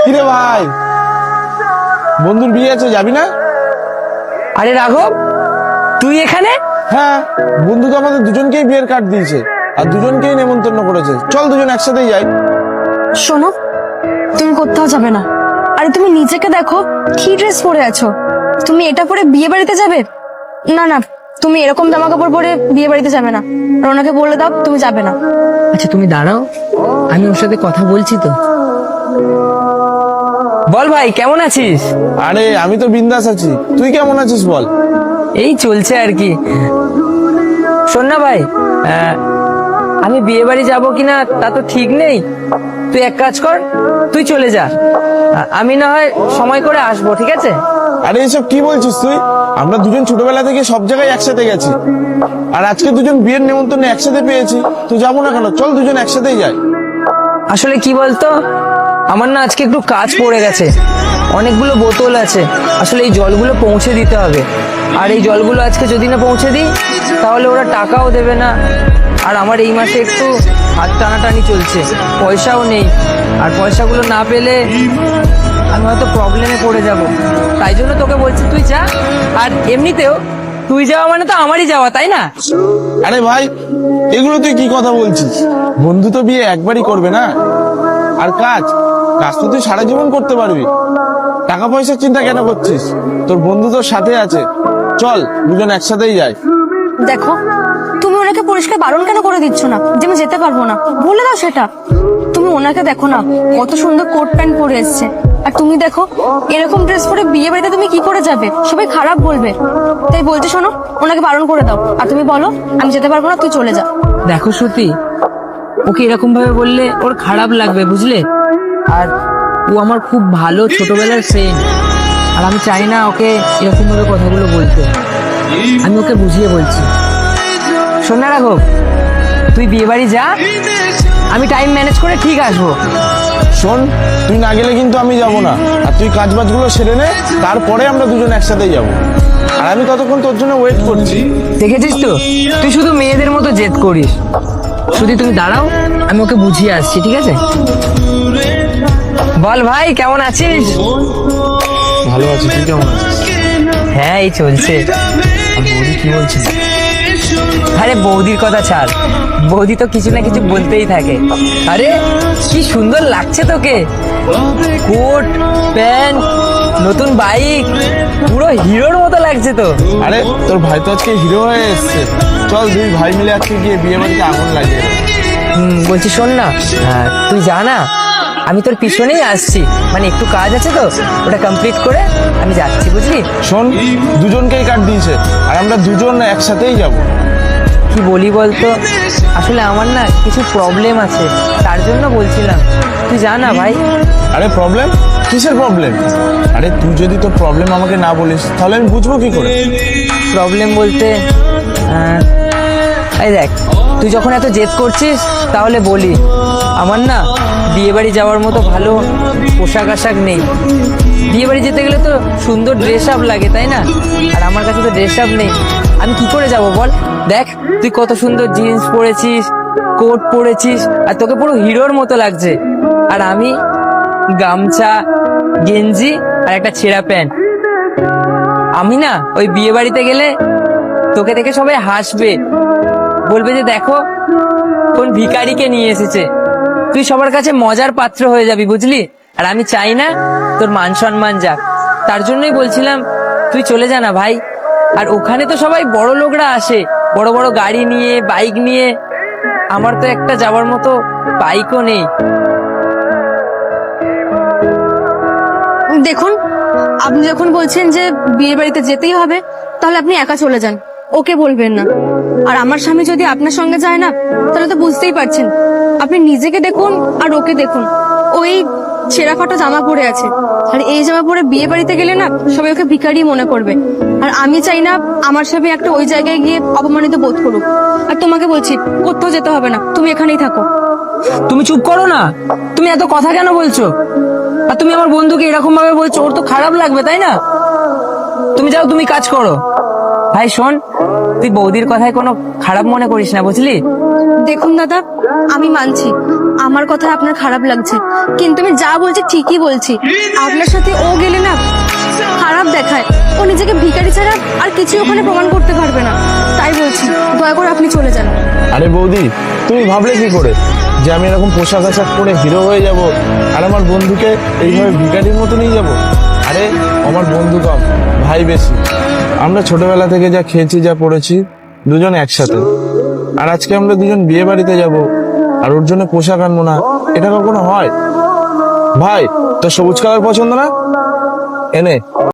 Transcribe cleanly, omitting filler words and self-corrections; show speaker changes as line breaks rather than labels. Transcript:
কিরে ভাই, বন্ধুর বিয়ে আছে, যাবি না?
আরে রাঘব, তুই এখানে?
হ্যাঁ, বন্ধু তো আমাদের দুজনকেই বিয়ের কার্ড দিয়েছে আর দুজনকেই নেমন্তন্ন করেছে। চল দুজন একসাথেই যাই।
শোনো, তুমি কোথাও যাবে না। আরে তুমি নিজেকে দেখো, কি ড্রেস পরে আছো। তুমি এটা পরে বিয়ে বাড়িতে যাবে? না না, তুমি এরকম জামা কাপড় পরে বিয়ে বাড়িতে যাবে না। রওনাকে বলে দাও তুমি যাবে না।
আচ্ছা তুমি দাঁড়াও, আমি ওর সাথে কথা বলছি তো। বল ভাই, কেমন আছিস?
আরে আমি তো বিন্দাস আছি, তুই কেমন আছিস বল?
এই চলছে আর কি। শোন না ভাই, আমি বিয়ে বাড়ি যাবো কিনা তা তো ঠিক নেই। তুই এক কাজ কর, তুই চলে যা, আমি না হয় সময় করে আসবো, ঠিক আছে?
আরে এসব কি বলছিস তুই? আমরা দুজন ছোটবেলা থেকে সব জায়গায় একসাথে গেছি, আর আজকে দুজন বিয়ের নেমন্তন্ন একসাথে পেয়েছি, তুই যাবো না কেন? চল দুজন একসাথেই যাই।
আসলে কি বলতো, আমার না আজকে একটু কাজ পড়ে গেছে। অনেকগুলো বোতল আছে, আসলে এই জলগুলো পৌঁছে দিতে হবে। আর এই জলগুলো আজকে যদি না পৌঁছে দিই তাহলে ওরা টাকাও দেবে না। আর আমার এই মাসে একটু হাত টানাটানি চলছে, পয়সাও নেই। আর পয়সাগুলো না পেলে আমি হয়তো প্রবলেমে পড়ে যাব। তাই জন্য তোকে বলছি তুই যা। আর এমনিতেও তুই যাওয়া মানে তো আমারই যাওয়া, তাই না?
আরে ভাই, এগুলো তুই কি কথা বলছিস? বন্ধু তো বিয়ে একবারই করবে না। আর কাজ কাজ তো তুই সারা জীবন করতে পারবি। টাকা পয়সার চিন্তা কেন করছিস? তোর বন্ধু তোর সাথে আছে, চল দুজন একসাথেই যাই।
দেখো, তুমি ওনাকে পরিষ্কার বারণ কেন করে দিচ্ছ না যে আমি যেতে পারবো না? বলে দাও সেটা। তুমি ওনাকে দেখো না, কত সুন্দর কোট প্যান্ট পরে এসছে। আর তুমি দেখো, এরকম ড্রেস পরে বিয়ে বাড়িতে তুমি কি করে যাবে? সবাই খারাপ বলবে। তাই বলতে শোনো, ওনাকে বারণ করে দাও। আর তুমি বলো আমি যেতে পারবো না, তুই চলে যা।
দেখো সত্যি, ওকে এরকম ভাবে বললে ওর খারাপ লাগবে, বুঝলে? আর ও আমার খুব ভালো ছোটবেলার ফ্রেন্ড, আর আমি চাই না ওকে এরকম ভাবে কথাগুলো বলতে। আমি ওকে বুঝিয়ে বলছি। শোন না রাঘব, তুই বিয়ে বাড়ি যা, আমি টাইম ম্যানেজ করে ঠিক আসবো।
শোন, তুই না গেলে কিন্তু আমি যাব না। আর তুই কাজ বাজগুলো সেরে নে, তারপরে আমরা দুজন একসাথেই যাব। আর আমি ততক্ষণ তোর জন্য ওয়েট করছি।
দেখেছিস তো, তুই শুধু মেয়েদের মতো জেদ করিস। শুধু তুমি দাঁড়াও, আমি ওকে বুঝিয়ে আসছি, ঠিক আছে? বল ভাই, কেমন আছিস?
ভালো আছি, তুই কেমন আছিস?
হ্যাঁ, এই চলছে।
আর বৌদি কি বলছিস?
আরে বৌদির কথা ছাড়, বৌদি তো কিছু না কিছু বলতেই থাকে। আরে কি সুন্দর লাগছে তোকে, কোট প্যান্ট, নতুন বাইক, পুরো হিরোর মতো লাগছে তো।
আরে তোর ভাই তো আজকে হিরো হয়ে এসছে। চল দুই ভাই মিলে আজকে গিয়ে বিয়ে বাড়িতে আগুন লাগিয়ে দেব।
বলছি শোন না, তুই যা না, আমি তোর পিছনেই আসছি। মানে একটু কাজ আছে তো, ওটা কমপ্লিট করে আমি যাচ্ছি, বুঝলি?
শোন, দুজনকেই কার্ড দিয়েছে আর আমরা দুজন একসাথেই যাব।
কি বলি বলতো, আসলে আমার না কিছু প্রবলেম আছে, তার জন্য বলছিলাম তুই যা না ভাই।
আরে প্রবলেম? কিসের প্রবলেম? আরে তুই যদি তোর প্রবলেম আমাকে না বলিস তাহলে আমি বুঝবো কি করে?
প্রবলেম বলতে এই দেখ, তুই যখন এত জেদ করছিস তাহলে বলি, আমার না বিয়ে বাড়ি যাওয়ার মতো ভালো পোশাক আশাক নেই। বিয়ে বাড়ি যেতে গেলে তো সুন্দর ড্রেস আপ লাগে, তাই না? আর আমার কাছে তো ড্রেস আপ নেই, আমি কি করে যাব বল? দেখ তুই কত সুন্দর জিন্স পরেছিস, কোট পরেছিস, আর তোকে পুরো হিরোর মতো লাগছে। আর আমি গামছা, গেঞ্জি আর একটা ছেঁড়া প্যান্ট। আমি না ওই বিয়ে বাড়িতে গেলে তোকে দেখে সবাই হাসবে, বলবে যে দেখো কোন ভিখারিকে নিয়ে এসেছে। তুই সবার কাছে মজার পাত্র হয়ে যাবি, বুঝলি? আর আমি চাই না তোর মান সম্মান যাক, তার জন্যই বলছিলাম তুই চলে যা না ভাই। আর ওখানে তো সবাই বড় লোকরা আসে, বড় বড় গাড়ি নিয়ে, বাইক নিয়ে। আমার তো একটা যাওয়ার মতো বাইকও নেই।
দেখুন, আপনি যখন বলছেন যে বিয়ে বাড়িতে যেতেই হবে, তাহলে আপনি একা চলে যান, ওকে বলবেন না। আর আমার স্বামী যদি আপনার সঙ্গে যায় না, তাহলে তো বুঝতেই পারছেন। আপনি নিজেকে দেখুন আর ওকে দেখুন, ওই ছেঁড়া ফাটা জামা পরে আছে। আর এই জামা পরে বিয়ে বাড়িতে গেলে না সবাই ওকে ভিখারি মনে করবে। আর আমি চাই না আমার স্বামী একটা ওই জায়গায় গিয়ে অপমানিত বোধ করুক। আর তোমাকে বলছি, কোথাও যেতে হবে না, তুমি এখানেই থাকো।
তুমি চুপ করো না, তুমি এত কথা কেন বলছো? আর তুমি আমার বন্ধুকে এরকম ভাবে বলছো, ওর তো খারাপ লাগবে, তাই না? তুমি যাও, তুমি কাজ করো। ভাই শোন, তুই বৌদির কথায় কোনো খারাপ মনে করিস না, বুঝলি?
দেখুন দাদা, আমি মানছি আমার কথা আপনার খারাপ লাগছে, কিন্তু আমি যা বলছি ঠিকই বলছি। আপনার সাথে ও গেলে না খারাপ দেখায়, ও নিজেকে ভিখারি ছাড়া আর কিছু ওখানে প্রমাণ করতে পারবে না। তাই বলছি, দয়া করে আপনি চলে যান।
আরে বৌদি, তুমি ভাবলে কি করে যে আমি এরকম পোশাক আশাক পরে হিরো হয়ে যাব আর আমার বন্ধুকে এইভাবে ভিখারির মতো নিয়ে যাব? আরে আমার বন্ধু কম, ভাই বেশি। আমরা ছোটবেলা থেকে যা খেয়েছি যা পড়েছি দুজন একসাথে, আর আজকে আমরা দুজন বিয়ে বাড়িতে যাব আর ওর জন্য পোশাক আনবো না, এটা কখনো হয়? ভাই, তোর সবুজ কালার পছন্দ না? এনে